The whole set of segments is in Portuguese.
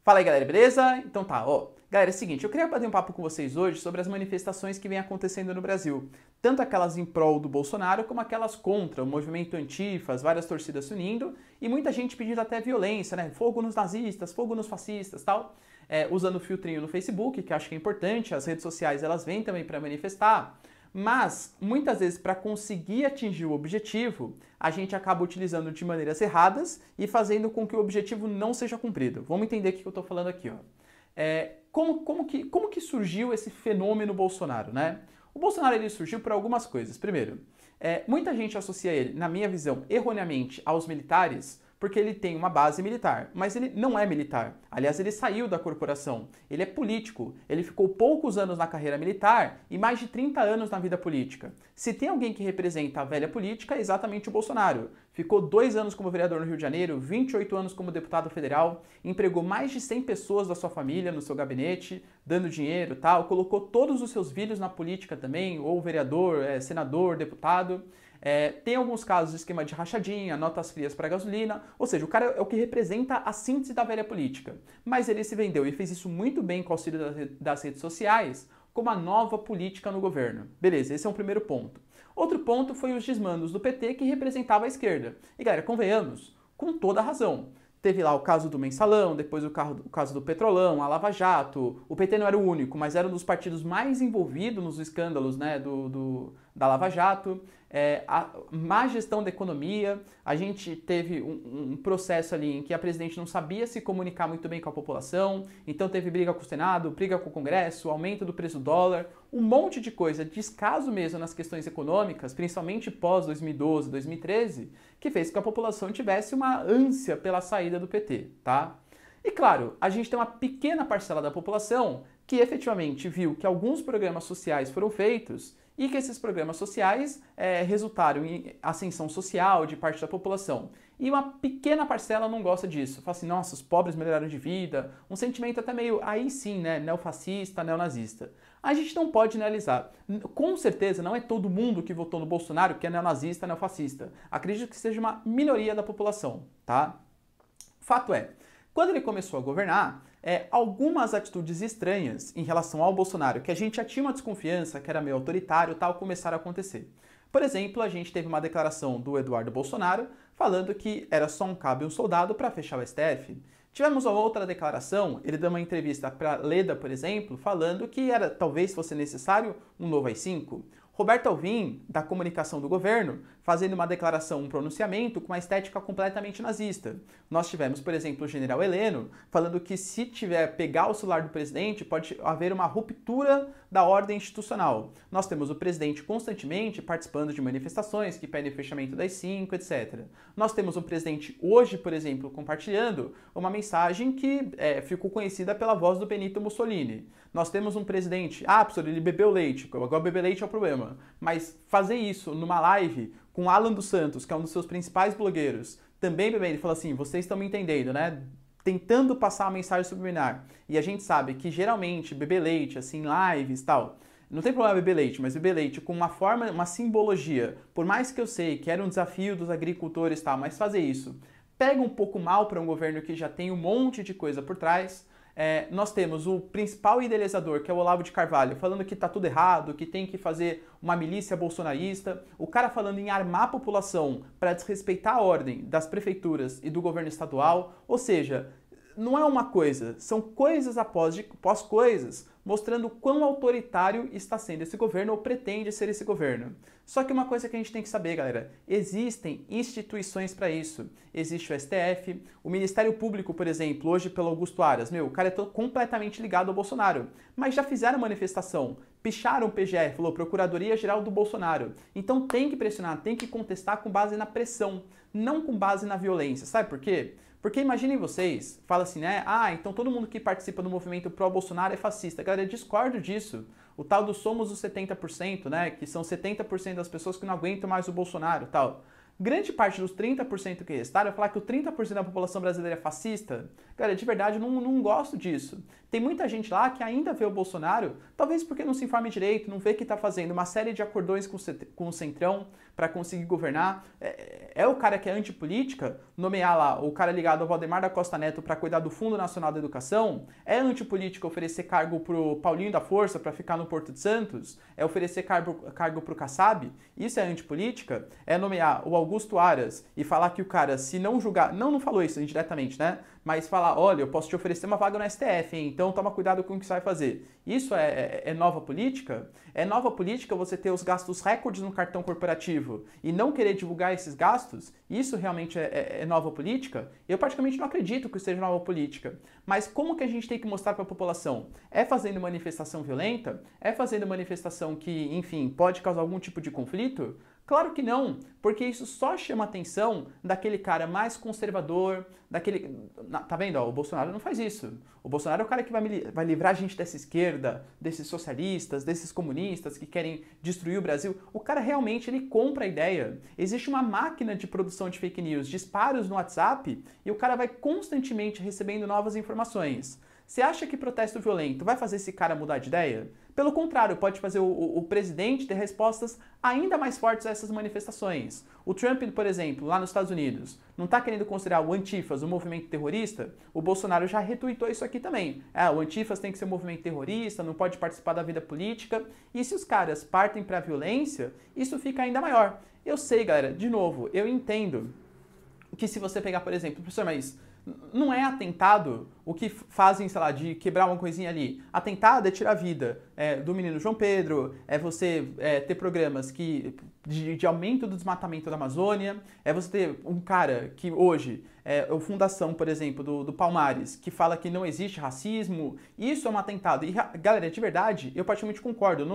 Fala aí, galera, beleza? Então tá, ó. Galera, é o seguinte, eu queria bater um papo com vocês hoje sobre as manifestações que vêm acontecendo no Brasil. Tanto aquelas em prol do Bolsonaro, como aquelas contra, o movimento Antifas, várias torcidas se unindo, e muita gente pedindo até violência, né? Fogo nos nazistas, fogo nos fascistas, tal. Usando o filtrinho no Facebook, que acho que é importante, as redes sociais elas vêm também para manifestar. Mas, muitas vezes, para conseguir atingir o objetivo, a gente acaba utilizando de maneiras erradas e fazendo com que o objetivo não seja cumprido. Vamos entender o que eu estou falando aqui, ó. Como que surgiu esse fenômeno Bolsonaro, né? O Bolsonaro ele surgiu por algumas coisas. Primeiro, muita gente associa ele, na minha visão, erroneamente aos militares, porque ele tem uma base militar, mas ele não é militar. Aliás, ele saiu da corporação, ele é político, ele ficou poucos anos na carreira militar e mais de 30 anos na vida política. Se tem alguém que representa a velha política, é exatamente o Bolsonaro. Ficou 2 anos como vereador no Rio de Janeiro, 28 anos como deputado federal, empregou mais de 100 pessoas da sua família no seu gabinete, dando dinheiro e tal, colocou todos os seus filhos na política também, ou vereador, senador, deputado. Tem alguns casos de esquema de rachadinha, notas frias para gasolina, ou seja, o cara é o que representa a síntese da velha política. Mas ele se vendeu e fez isso muito bem com o auxílio das redes sociais, como a nova política no governo. Beleza, esse é um primeiro ponto. Outro ponto foi os desmandos do PT que representava a esquerda. E galera, convenhamos, com toda a razão. Teve lá o caso do Mensalão, depois o caso do Petrolão, a Lava Jato. O PT não era o único, mas era um dos partidos mais envolvidos nos escândalos, né, da Lava Jato. A má gestão da economia. A gente teve um processo ali em que a presidente não sabia se comunicar muito bem com a população. Então teve briga com o Senado, briga com o Congresso, aumento do preço do dólar. Um monte de coisa, descaso mesmo nas questões econômicas, principalmente pós 2012, 2013, que fez com que a população tivesse uma ânsia pela saída do PT, tá? E claro, a gente tem uma pequena parcela da população que efetivamente viu que alguns programas sociais foram feitos e que esses programas sociais resultaram em ascensão social de parte da população. E uma pequena parcela não gosta disso. Fala assim, nossa, os pobres melhoraram de vida. Um sentimento até meio, aí sim, né, neofascista, neonazista. A gente não pode analisar. Com certeza não é todo mundo que votou no Bolsonaro que é neonazista, neofascista. Acredito que seja uma minoria da população, tá? Fato é, quando ele começou a governar, algumas atitudes estranhas em relação ao Bolsonaro, que a gente já tinha uma desconfiança, que era meio autoritário e tal, começaram a acontecer. Por exemplo, a gente teve uma declaração do Eduardo Bolsonaro falando que era só um cabo e um soldado para fechar o STF. Tivemos uma outra declaração, ele deu uma entrevista para Leda, por exemplo, falando que talvez fosse necessário um novo AI-5. Roberto Alvim, da comunicação do governo, fazendo uma declaração, um pronunciamento com uma estética completamente nazista. Nós tivemos, por exemplo, o general Heleno falando que se pegar o celular do presidente, pode haver uma ruptura da ordem institucional. Nós temos o presidente constantemente participando de manifestações que pedem fechamento das 5, etc. Nós temos o presidente hoje, por exemplo, compartilhando uma mensagem que ficou conhecida pela voz do Benito Mussolini. Nós temos um presidente, professor, ele bebeu leite, agora beber leite é o problema. Mas fazer isso numa live com Alan dos Santos, que é um dos seus principais blogueiros, também bebendo, ele fala assim, vocês estão me entendendo, né? Tentando passar uma mensagem subliminar. E a gente sabe que geralmente beber leite, assim, lives e tal, não tem problema beber leite, mas beber leite com uma forma, uma simbologia, por mais que eu sei que era um desafio dos agricultores e tal, mas fazer isso pega um pouco mal para um governo que já tem um monte de coisa por trás. Nós temos o principal idealizador, que é o Olavo de Carvalho, falando que tá tudo errado, que tem que fazer uma milícia bolsonarista, o cara falando em armar a população para desrespeitar a ordem das prefeituras e do governo estadual, ou seja, não é uma coisa, são coisas após coisas, mostrando quão autoritário está sendo esse governo ou pretende ser esse governo. Só que uma coisa que a gente tem que saber, galera, existem instituições para isso. Existe o STF, o Ministério Público, por exemplo, hoje pelo Augusto Aras, o cara é completamente ligado ao Bolsonaro, mas já fizeram manifestação, picharam o PGR, falou Procuradoria-Geral do Bolsonaro. Então tem que pressionar, tem que contestar com base na pressão, não com base na violência. Sabe por quê? Porque imaginem vocês, fala assim, né? Então todo mundo que participa do movimento pró-Bolsonaro é fascista. Galera, eu discordo disso. O tal do somos os 70%, né? Que são 70% das pessoas que não aguentam mais o Bolsonaro e tal. Grande parte dos 30% que restaram, falar que o 30% da população brasileira é fascista, cara, de verdade, eu não gosto disso. Tem muita gente lá que ainda vê o Bolsonaro, talvez porque não se informe direito, não vê que está fazendo uma série de acordões com o Centrão para conseguir governar? É o cara que é antipolítica nomear lá o cara ligado ao Valdemar da Costa Neto para cuidar do Fundo Nacional da Educação? É antipolítica oferecer cargo pro Paulinho da Força para ficar no Porto de Santos? É oferecer cargo pro Kassab? Isso é antipolítica? É nomear o Augusto Aras e falar que o cara, se não julgar... Não falou isso indiretamente, né? Mas falar, olha, eu posso te oferecer uma vaga no STF, hein? Então toma cuidado com o que você vai fazer. Isso é nova política? É nova política você ter os gastos recordes no cartão corporativo e não querer divulgar esses gastos? Isso realmente é nova política? Eu praticamente não acredito que isso seja nova política. Mas como que a gente tem que mostrar para a população? É fazendo manifestação violenta? É fazendo manifestação que, enfim, pode causar algum tipo de conflito? Claro que não, porque isso só chama a atenção daquele cara mais conservador, daquele... Tá vendo? Ó, o Bolsonaro não faz isso. O Bolsonaro é o cara que vai livrar a gente dessa esquerda, desses socialistas, desses comunistas que querem destruir o Brasil. O cara realmente, ele compra a ideia. Existe uma máquina de produção de fake news, disparos no WhatsApp, e o cara vai constantemente recebendo novas informações. Você acha que protesto violento vai fazer esse cara mudar de ideia? Pelo contrário, pode fazer o presidente ter respostas ainda mais fortes a essas manifestações. O Trump, por exemplo, lá nos Estados Unidos, não está querendo considerar o Antifas um movimento terrorista? O Bolsonaro já retuitou isso aqui também. O Antifas tem que ser um movimento terrorista, não pode participar da vida política. E se os caras partem para a violência, isso fica ainda maior. Eu sei, galera, de novo, eu entendo que se você pegar, por exemplo, professor, mas... não é atentado o que fazem, sei lá, de quebrar uma coisinha ali. Atentado é tirar a vida do menino João Pedro, é você ter programas de aumento do desmatamento da Amazônia, é você ter um cara que hoje o fundação, por exemplo, do Palmares, que fala que não existe racismo. Isso é um atentado. E, galera, de verdade, eu praticamente concordo.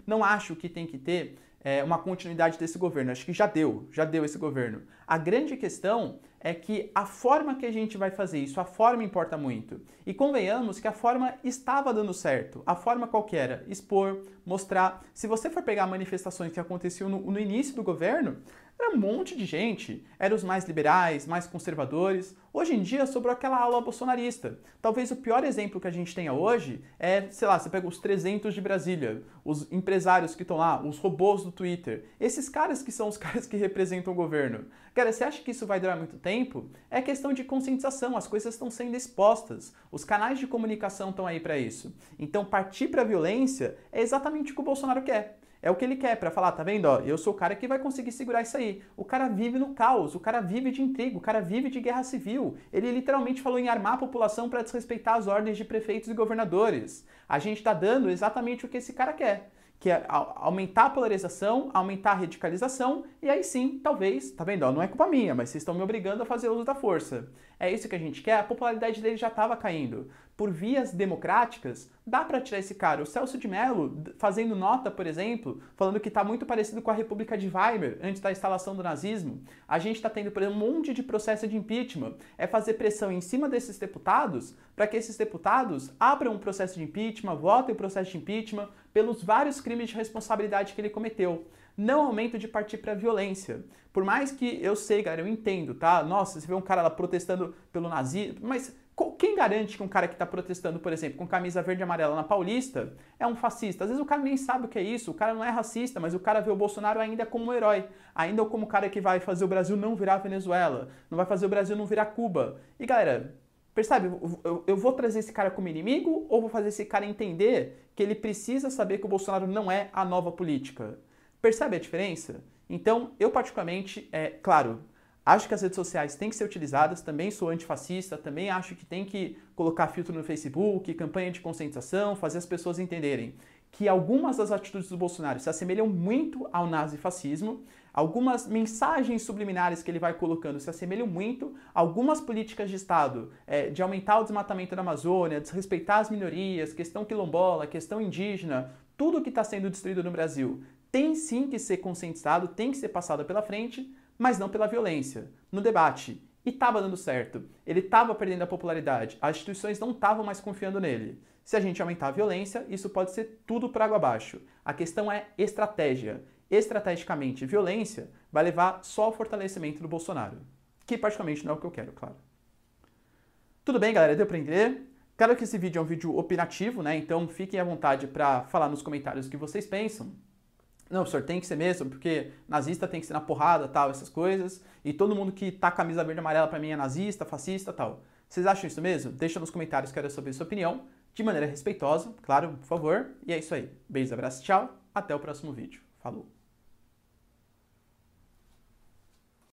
Não acho que tem que ter uma continuidade desse governo. Acho que já deu esse governo. A grande questão é que a forma que a gente vai fazer isso, a forma importa muito. E convenhamos que a forma estava dando certo. A forma qual que era? Expor, mostrar. Se você for pegar manifestações que aconteciam no início do governo, era um monte de gente. Eram os mais liberais, mais conservadores. Hoje em dia sobrou aquela ala bolsonarista. Talvez o pior exemplo que a gente tenha hoje é, sei lá, você pega os 300 de Brasília, os empresários que estão lá, os robôs do Twitter. Esses caras que são os caras que representam o governo. Cara, você acha que isso vai durar muito tempo? É questão de conscientização, as coisas estão sendo expostas. Os canais de comunicação estão aí para isso. Então partir para a violência é exatamente o que o Bolsonaro quer. É o que ele quer para falar, tá vendo? Ó, eu sou o cara que vai conseguir segurar isso aí. O cara vive no caos, o cara vive de intriga, o cara vive de guerra civil. Ele literalmente falou em armar a população para desrespeitar as ordens de prefeitos e governadores. A gente está dando exatamente o que esse cara quer, que é aumentar a polarização, aumentar a radicalização, e aí sim, talvez, tá vendo? Ó, não é culpa minha, mas vocês estão me obrigando a fazer uso da força. É isso que a gente quer? A popularidade dele já estava caindo. Por vias democráticas, dá para tirar esse cara. O Celso de Mello, fazendo nota, por exemplo, falando que está muito parecido com a República de Weimar, antes da instalação do nazismo. A gente está tendo, por exemplo, um monte de processo de impeachment. É fazer pressão em cima desses deputados para que esses deputados abram um processo de impeachment, votem o processo de impeachment pelos vários crimes de responsabilidade que ele cometeu. Não aumento de partir para a violência. Por mais que eu sei, cara, eu entendo, tá? Nossa, você vê um cara lá protestando pelo nazismo, mas quem garante que um cara que está protestando, por exemplo, com camisa verde e amarela na Paulista é um fascista? Às vezes o cara nem sabe o que é isso, o cara não é racista, mas o cara vê o Bolsonaro ainda como um herói, ainda como o cara que vai fazer o Brasil não virar Venezuela, não vai fazer o Brasil não virar Cuba. E galera, percebe, eu vou trazer esse cara como inimigo ou vou fazer esse cara entender que ele precisa saber que o Bolsonaro não é a nova política? Percebe a diferença? Então, eu particularmente, claro, acho que as redes sociais têm que ser utilizadas, também sou antifascista, também acho que tem que colocar filtro no Facebook, campanha de conscientização, fazer as pessoas entenderem que algumas das atitudes do Bolsonaro se assemelham muito ao nazifascismo, algumas mensagens subliminares que ele vai colocando se assemelham muito, algumas políticas de Estado de aumentar o desmatamento da Amazônia, desrespeitar as minorias, questão quilombola, questão indígena, tudo que está sendo destruído no Brasil tem sim que ser conscientizado, tem que ser passado pela frente, mas não pela violência, no debate. E estava dando certo. Ele estava perdendo a popularidade. As instituições não estavam mais confiando nele. Se a gente aumentar a violência, isso pode ser tudo por água abaixo. A questão é estratégia. Estrategicamente, violência vai levar só ao fortalecimento do Bolsonaro. Que praticamente não é o que eu quero, claro. Tudo bem, galera? Deu para entender? Claro que esse vídeo é um vídeo opinativo, né? Então fiquem à vontade para falar nos comentários o que vocês pensam. não, senhor, tem que ser mesmo, porque nazista tem que ser na porrada, tal, essas coisas, e todo mundo que tá com a camisa verde e amarela pra mim é nazista, fascista, tal. Vocês acham isso mesmo? Deixa nos comentários, quero saber a sua opinião, de maneira respeitosa, claro, por favor. E é isso aí. Beijos, abraço, tchau, até o próximo vídeo. Falou!